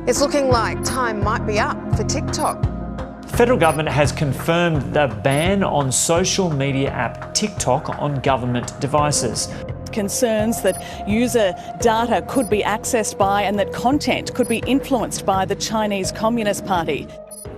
It's looking like time might be up for TikTok. The federal government has confirmed the ban on social media app TikTok on government devices. Concerns that user data could be accessed by and that content could be influenced by the Chinese Communist Party.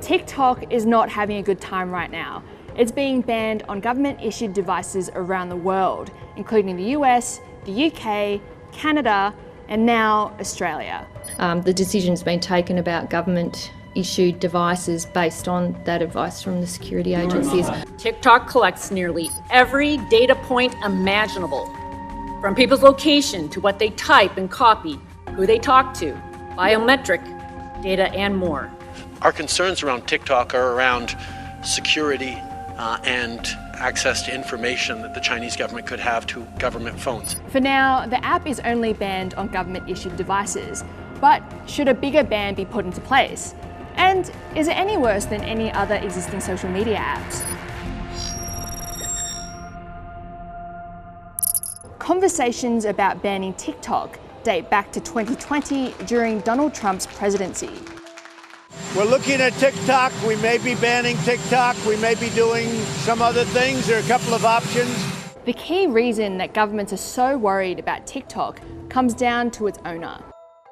TikTok is not having a good time right now. It's being banned on government-issued devices around the world, including the US, the UK, Canada, and now Australia. The decision's been taken about government-issued devices based on that advice from the security agencies. TikTok collects nearly every data point imaginable, from people's location to what they type and copy, who they talk to, biometric data, and more. Our concerns around TikTok are around security and access to information that the Chinese government could have to government phones. For now, the app is only banned on government-issued devices, but should a bigger ban be put into place? And is it any worse than any other existing social media apps? Conversations about banning TikTok date back to 2020 during Donald Trump's presidency. We're looking at TikTok. We may be banning TikTok. We may be doing some other things. There are a couple of options. The key reason that governments are so worried about TikTok comes down to its owner.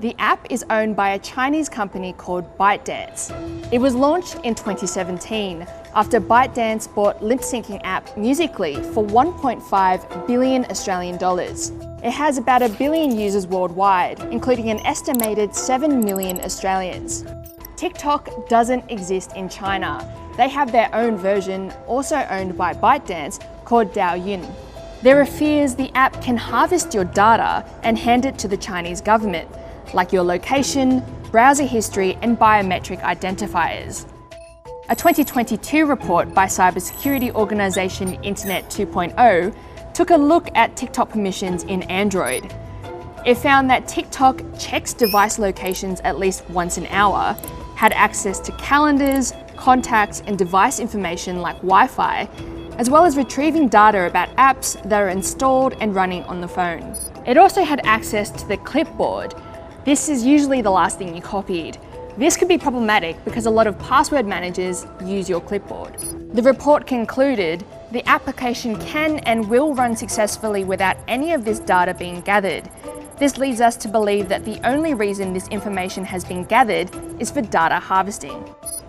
The app is owned by a Chinese company called ByteDance. It was launched in 2017 after ByteDance bought lip-syncing app Musical.ly for 1.5 billion Australian dollars. It has about 1 billion users worldwide, including an estimated 7 million Australians. TikTok doesn't exist in China. They have their own version, also owned by ByteDance, called Douyin. There are fears the app can harvest your data and hand it to the Chinese government, like your location, browser history, and biometric identifiers. A 2022 report by cybersecurity organisation Internet 2.0 took a look at TikTok permissions in Android. It found that TikTok checks device locations at least once an hour, had access to calendars, contacts, and device information like Wi-Fi, as well as retrieving data about apps that are installed and running on the phone. It also had access to the clipboard. This is usually the last thing you copied. This could be problematic because a lot of password managers use your clipboard. The report concluded the application can and will run successfully without any of this data being gathered. This leads us to believe that the only reason this information has been gathered is for data harvesting.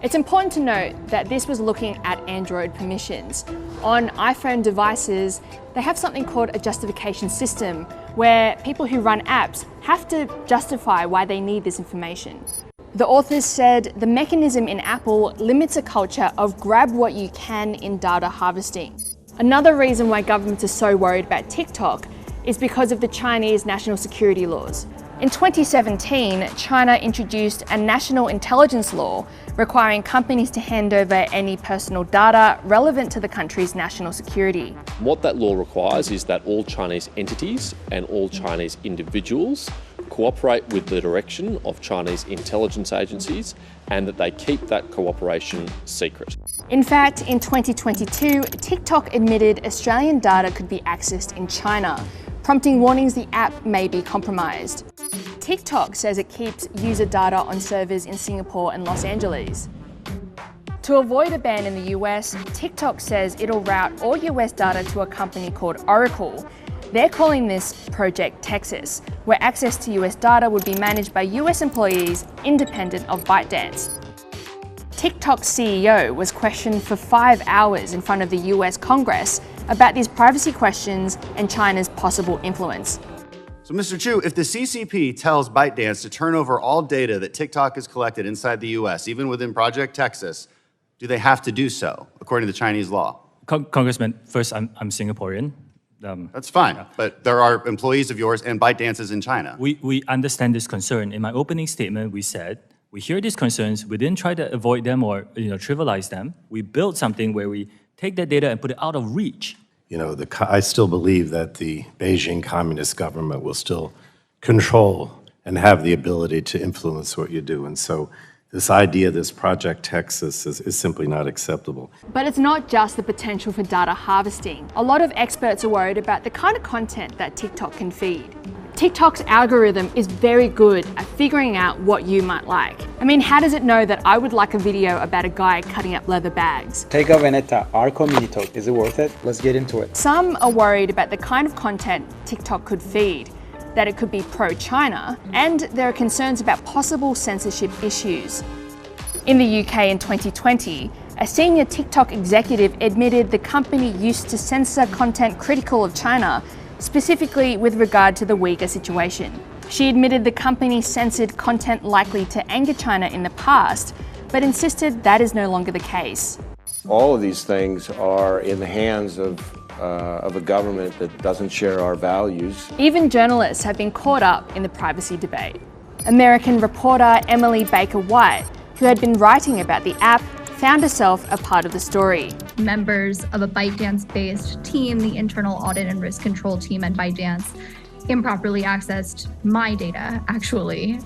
It's important to note that this was looking at Android permissions. On iPhone devices, they have something called a justification system, where people who run apps have to justify why they need this information. The authors said the mechanism in Apple limits a culture of grab what you can in data harvesting. Another reason why governments are so worried about TikTok is because of the Chinese national security laws. In 2017, China introduced a national intelligence law requiring companies to hand over any personal data relevant to the country's national security. What that law requires is that all Chinese entities and all Chinese individuals cooperate with the direction of Chinese intelligence agencies and that they keep that cooperation secret. In fact, in 2022, TikTok admitted Australian data could be accessed in China, prompting warnings the app may be compromised. TikTok says it keeps user data on servers in Singapore and Los Angeles. To avoid a ban in the US, TikTok says it'll route all US data to a company called Oracle. They're calling this Project Texas, where access to US data would be managed by US employees independent of ByteDance. TikTok's CEO was questioned for 5 hours in front of the US Congress about these privacy questions and China's possible influence. So Mr. Chu, if the CCP tells ByteDance to turn over all data that TikTok has collected inside the US, even within Project Texas, do they have to do so, according to Chinese law? Congressman, first, I'm Singaporean. That's fine, yeah. But there are employees of yours and ByteDance is in China. We understand this concern. In my opening statement, we said, we hear these concerns, we didn't try to avoid them or trivialize them. We built something where we take that data and put it out of reach. I still believe that the Beijing Communist government will still control and have the ability to influence what you do. And so this idea, this Project Texas, is simply not acceptable. But it's not just the potential for data harvesting. A lot of experts are worried about the kind of content that TikTok can feed. TikTok's algorithm is very good at figuring out what you might like. I mean, how does it know that I would like a video about a guy cutting up leather bags? Take a Veneta, our community talk. Is it worth it? Let's get into it. Some are worried about the kind of content TikTok could feed, that it could be pro-China, and there are concerns about possible censorship issues. In the UK in 2020, a senior TikTok executive admitted the company used to censor content critical of China, specifically with regard to the Uyghur situation. She admitted the company censored content likely to anger China in the past, but insisted that is no longer the case. All of these things are in the hands of a government that doesn't share our values. Even journalists have been caught up in the privacy debate. American reporter Emily Baker White, who had been writing about the app, found herself a part of the story. Members of a ByteDance-based team, the internal audit and risk control team at ByteDance, improperly accessed my data, actually.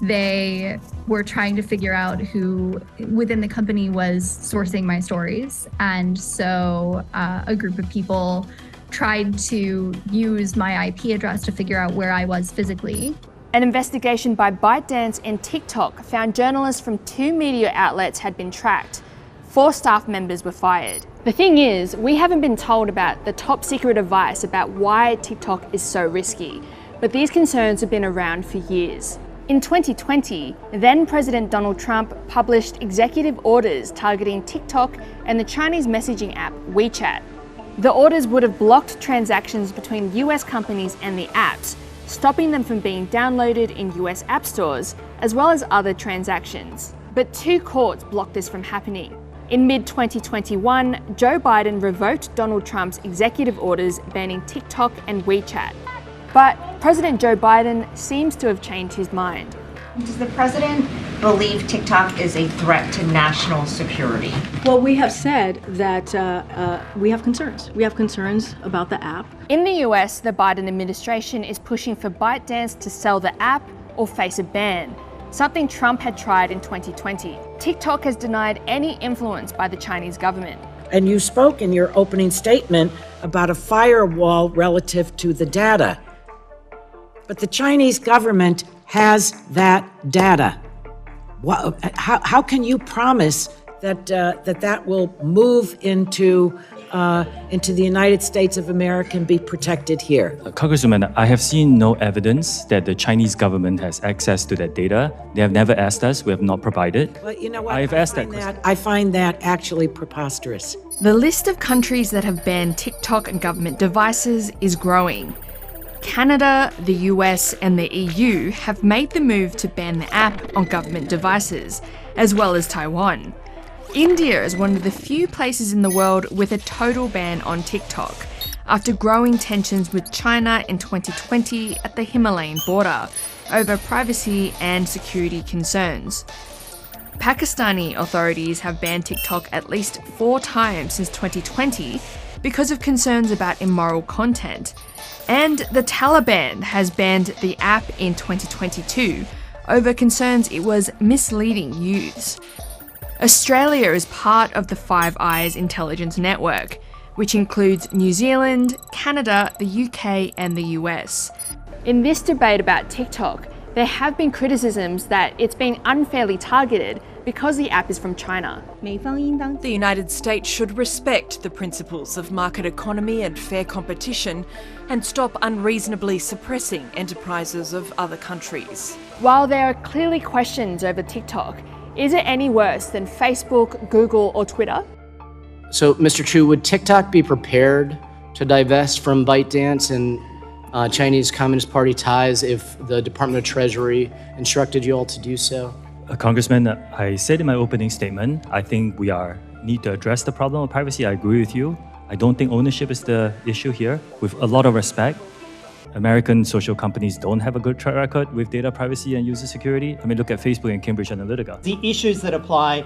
They were trying to figure out who within the company was sourcing my stories. And so a group of people tried to use my IP address to figure out where I was physically. An investigation by ByteDance and TikTok found journalists from 2 media outlets had been tracked. 4 staff members were fired. The thing is, we haven't been told about the top secret advice about why TikTok is so risky, but these concerns have been around for years. In 2020, then President Donald Trump published executive orders targeting TikTok and the Chinese messaging app WeChat. The orders would have blocked transactions between US companies and the apps, stopping them from being downloaded in US app stores, as well as other transactions. But 2 courts blocked this from happening. In mid-2021, Joe Biden revoked Donald Trump's executive orders banning TikTok and WeChat. But President Joe Biden seems to have changed his mind. Does the president believe TikTok is a threat to national security? Well, we have said that we have concerns. We have concerns about the app. In the US, the Biden administration is pushing for ByteDance to sell the app or face a ban, something Trump had tried in 2020. TikTok has denied any influence by the Chinese government. And you spoke in your opening statement about a firewall relative to the data. But the Chinese government has that data. How can you promise that that will move into the United States of America and be protected here? Congresswoman, I have seen no evidence that the Chinese government has access to that data. They have never asked us. We have not provided. But you know what? I've asked that question. I find that actually preposterous. The list of countries that have banned TikTok and government devices is growing. Canada, the US, and the EU have made the move to ban the app on government devices, as well as Taiwan. India is one of the few places in the world with a total ban on TikTok, after growing tensions with China in 2020 at the Himalayan border over privacy and security concerns. Pakistani authorities have banned TikTok at least 4 times since 2020 because of concerns about immoral content. And the Taliban has banned the app in 2022 over concerns it was misleading youths. Australia is part of the Five Eyes intelligence network, which includes New Zealand, Canada, the UK, and the US. In this debate about TikTok, there have been criticisms that it's been unfairly targeted because the app is from China. The United States should respect the principles of market economy and fair competition and stop unreasonably suppressing enterprises of other countries. While there are clearly questions over TikTok, is it any worse than Facebook, Google, or Twitter? So, Mr. Chu, would TikTok be prepared to divest from ByteDance and Chinese Communist Party ties if the Department of Treasury instructed you all to do so? Congressman, I said in my opening statement, I think we need to address the problem of privacy. I agree with you. I don't think ownership is the issue here. With a lot of respect, American social companies don't have a good track record with data privacy and user security. I mean, look at Facebook and Cambridge Analytica. The issues that apply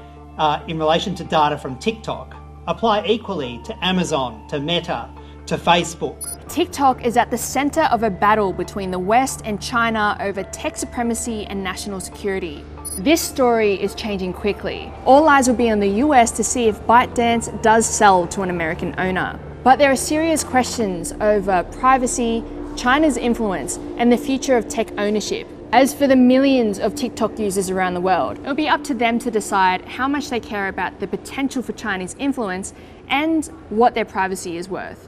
in relation to data from TikTok apply equally to Amazon, to Meta, to Facebook. TikTok is at the center of a battle between the West and China over tech supremacy and national security. This story is changing quickly. All eyes will be on the US to see if ByteDance does sell to an American owner. But there are serious questions over privacy, China's influence, and the future of tech ownership. As for the millions of TikTok users around the world, it'll be up to them to decide how much they care about the potential for Chinese influence and what their privacy is worth.